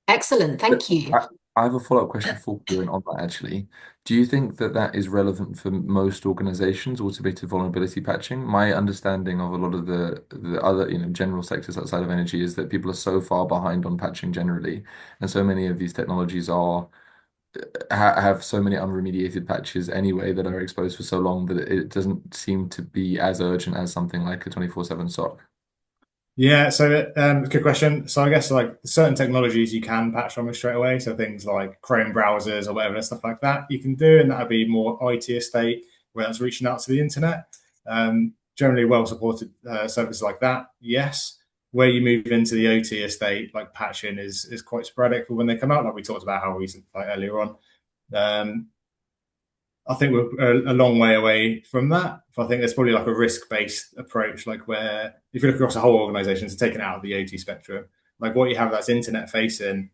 Excellent, thank you. I have a follow-up question for Kieran on that, actually. Do you think that that is relevant for most organizations, automated vulnerability patching? My understanding of a lot of the other, general sectors outside of energy is that people are so far behind on patching generally, and so many of these technologies have so many unremediated patches anyway that are exposed for so long that it doesn't seem to be as urgent as something like a 24/7 SOC. Yeah, so good question. So I guess like certain technologies you can patch almost straight away. So things like Chrome browsers or whatever, stuff like that you can do, and that would be more IT estate where that's reaching out to the internet. Generally well supported services like that, yes. Where you move into the OT estate, like patching is quite sporadic for when they come out, like we talked about how recent like earlier on. I think we're a long way away from that. But I think there's probably like a risk-based approach, like where if you look across the whole organization, so taking it out of the OT spectrum, like what you have that's internet facing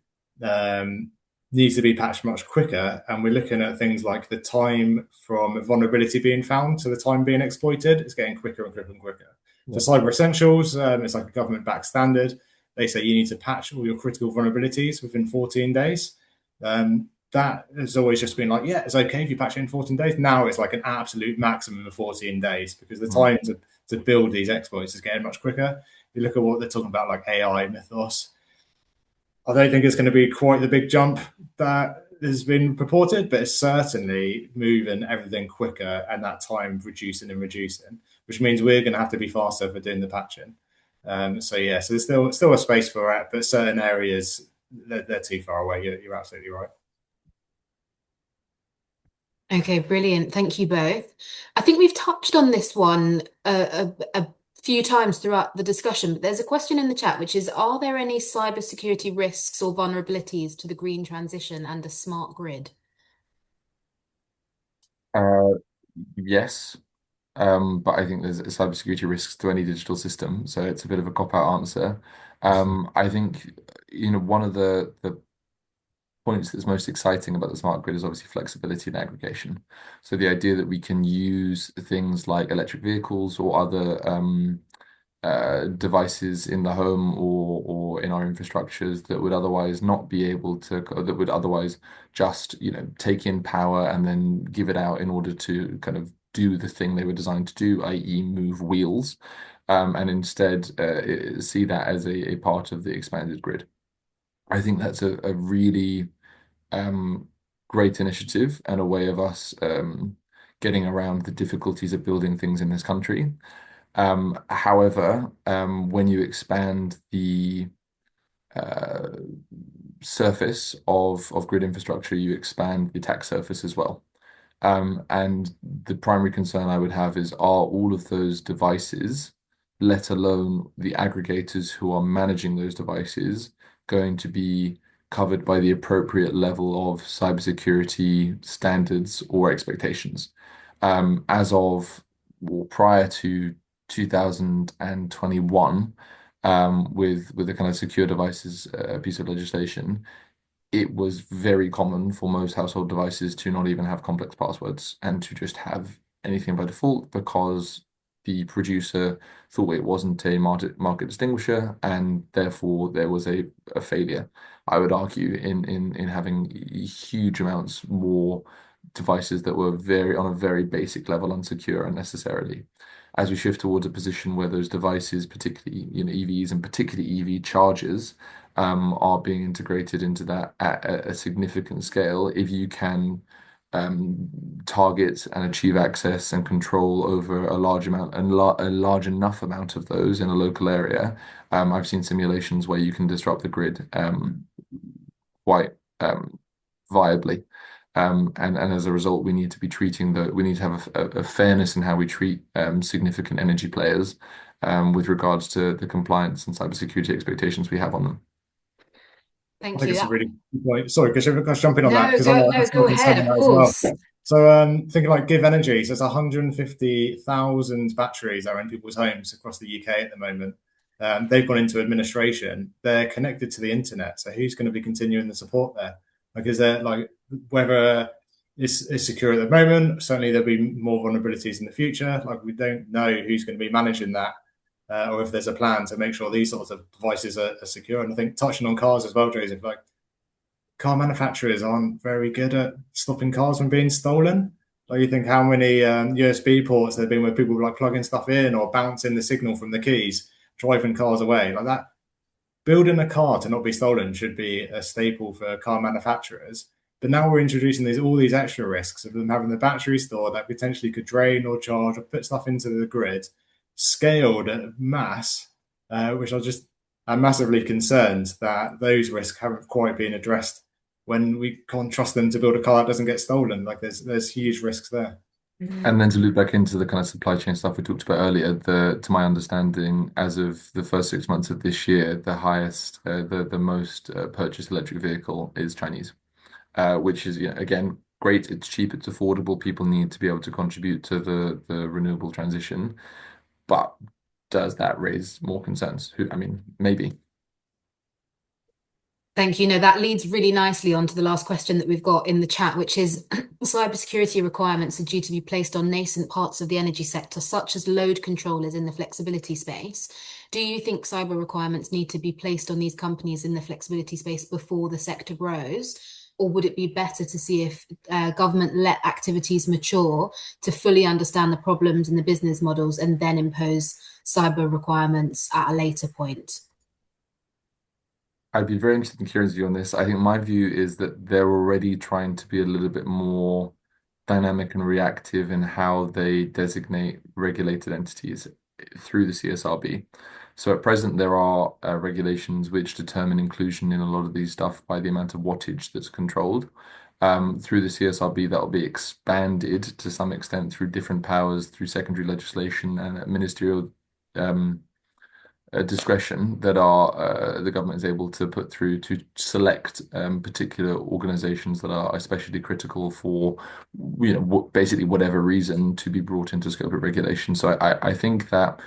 needs to be patched much quicker. And we're looking at things like the time from a vulnerability being found to the time being exploited. It's getting quicker and quicker and quicker. Yeah. So Cyber Essentials, it's like a government-backed standard. They say you need to patch all your critical vulnerabilities within 14 days. That has always just been like, yeah, it's okay if you patch it in 14 days. Now it's like an absolute maximum of 14 days because the time to build these exploits is getting much quicker. You look at what they're talking about, like AI mythos. I don't think it's going to be quite the big jump that has been purported, but it's certainly moving everything quicker and that time reducing and reducing, which means we're going to have to be faster for doing the patching. So there's still a space for it, but certain areas, they're too far away. You're absolutely right. Okay, brilliant. Thank you both. I think we've touched on this one a few times throughout the discussion, but there's a question in the chat, which is, are there any cybersecurity risks or vulnerabilities to the green transition and a smart grid? Yes. But I think there's cybersecurity risks to any digital system, so it's a bit of a cop-out answer. I think one of the points that's most exciting about the smart grid is obviously flexibility and aggregation. So the idea that we can use things like electric vehicles or other devices in the home or in our infrastructures that would otherwise not be able to, that would otherwise just, take in power and then give it out in order to kind of do the thing they were designed to do, i.e., move wheels, and instead see that as a part of the expanded grid. I think that's a really um, great initiative and a way of us getting around the difficulties of building things in this country. However, when you expand the uh, surface of grid infrastructure, you expand the attack surface as well. And the primary concern I would have is, are all of those devices, let alone the aggregators who are managing those devices, going to be covered by the appropriate level of cybersecurity standards or expectations? As of or prior to 2021, with the kind of secure devices piece of legislation, it was very common for most household devices to not even have complex passwords and to just have anything by default because the producer thought it wasn't a market distinguisher and therefore there was a failure. I would argue in having huge amounts more devices that were very on a very basic level unsecure unnecessarily. As we shift towards a position where those devices, particularly EVs and particularly EV chargers, are being integrated into that at a significant scale, if you can target and achieve access and control over a large amount and a large enough amount of those in a local area, I've seen simulations where you can disrupt the grid quite viably. And as a result, we need to be we need to have a fairness in how we treat significant energy players with regards to the compliance and cybersecurity expectations we have on them. I Thank think you. it's a really good point. Sorry, because I jump in on that No, because I'm go a no, go small concern ahead, on of that as well. course. So thinking like Give Energy, so it's 150,000 batteries that are in people's homes across the UK at the moment. They've gone into administration. They're connected to the internet. So who's going to be continuing the support there? Like, is there like whether it's secure at the moment? Certainly, there'll be more vulnerabilities in the future. Like, we don't know who's going to be managing that, or if there's a plan to make sure these sorts of devices are secure. And I think touching on cars as well, Joseph, like car manufacturers aren't very good at stopping cars from being stolen. Like, you think how many USB ports there have been where people like plugging stuff in or bouncing the signal from the keys, driving cars away like that. Building a car to not be stolen should be a staple for car manufacturers. But now we're introducing all these extra risks of them having the battery store that potentially could drain or charge or put stuff into the grid, scaled at mass, which I'm massively concerned that those risks haven't quite been addressed when we can't trust them to build a car that doesn't get stolen. Like, there's huge risks there. And then to loop back into the kind of supply chain stuff we talked about earlier, to my understanding, as of the first 6 months of this year, the most purchased electric vehicle is Chinese, which is, again, great. It's cheap, it's affordable. People need to be able to contribute to the renewable transition. But does that raise more concerns? I mean, maybe. Thank you. No, that leads really nicely on to the last question that we've got in the chat, which is cybersecurity requirements are due to be placed on nascent parts of the energy sector, such as load controllers in the flexibility space. Do you think cyber requirements need to be placed on these companies in the flexibility space before the sector grows? Or would it be better to see if government let activities mature to fully understand the problems and the business models and then impose cyber requirements at a later point? I'd be very interested in Kieran's view on this. I think my view is that they're already trying to be a little bit more dynamic and reactive in how they designate regulated entities through the CSRB. So at present, there are regulations which determine inclusion in a lot of these stuff by the amount of wattage that's controlled. Through the CSRB, that will be expanded to some extent through different powers, through secondary legislation and ministerial discretion that are the government is able to put through to select particular organisations that are especially critical for, basically whatever reason to be brought into scope of regulation. So I think that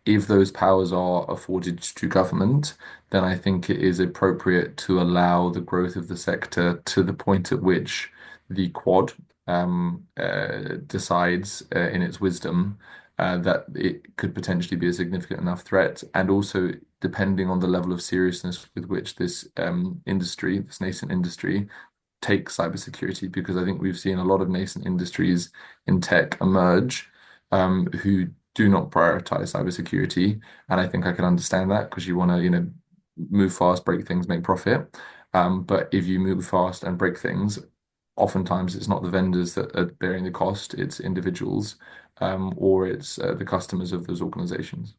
if those powers are afforded to government, then I think it is appropriate to allow the growth of the sector to the point at which the Quad decides in its wisdom that it could potentially be a significant enough threat, and also depending on the level of seriousness with which this industry, this nascent industry, takes cybersecurity, because I think we've seen a lot of nascent industries in tech emerge who do not prioritize cybersecurity, and I think I can understand that because you want to, move fast, break things, make profit. But if you move fast and break things, oftentimes it's not the vendors that are bearing the cost, it's individuals, or it's the customers of those organizations.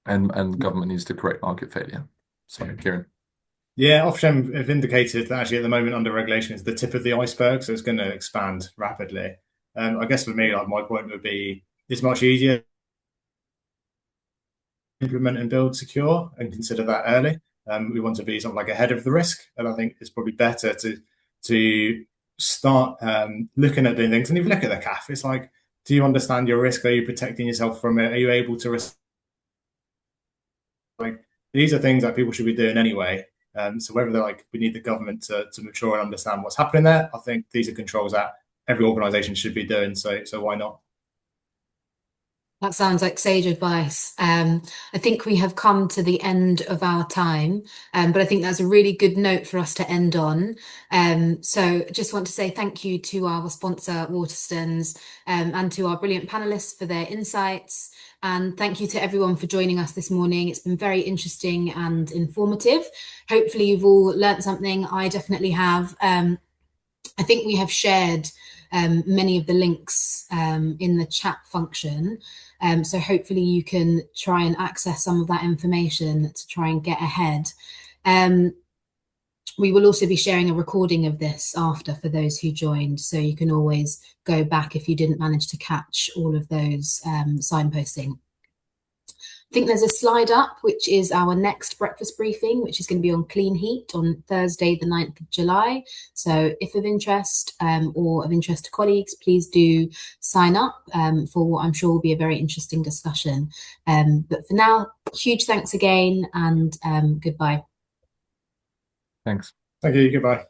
And government needs to correct market failure. Sorry, Kieran. Yeah, Ofgem have indicated that actually at the moment under regulation is the tip of the iceberg, so it's going to expand rapidly. I guess for me, like my point would be, it's much easier to implement and build secure and consider that early. We want to be sort of like ahead of the risk, and I think it's probably better to start looking at doing things. And if you look at the CAF, it's like, do you understand your risk? Are you protecting yourself from it? Are you able to like these are things that people should be doing anyway. So whether they're like we need the government to mature and understand what's happening there, I think these are controls that every organisation should be doing. So why not? That sounds like sage advice. I think we have come to the end of our time, but I think that's a really good note for us to end on. So just want to say thank you to our sponsor, Waterstons, and to our brilliant panelists for their insights. And thank you to everyone for joining us this morning. It's been very interesting and informative. Hopefully you've all learnt something. I definitely have. I think we have shared many of the links in the chat function. So hopefully you can try and access some of that information to try and get ahead. We will also be sharing a recording of this after for those who joined, so you can always go back if you didn't manage to catch all of those signposting. I think there's a slide up, which is our next breakfast briefing, which is going to be on clean heat on Thursday, the 9th of July. So if of interest or of interest to colleagues, please do sign up for what I'm sure will be a very interesting discussion. But for now, huge thanks again and goodbye. Thanks. Thank you. Goodbye.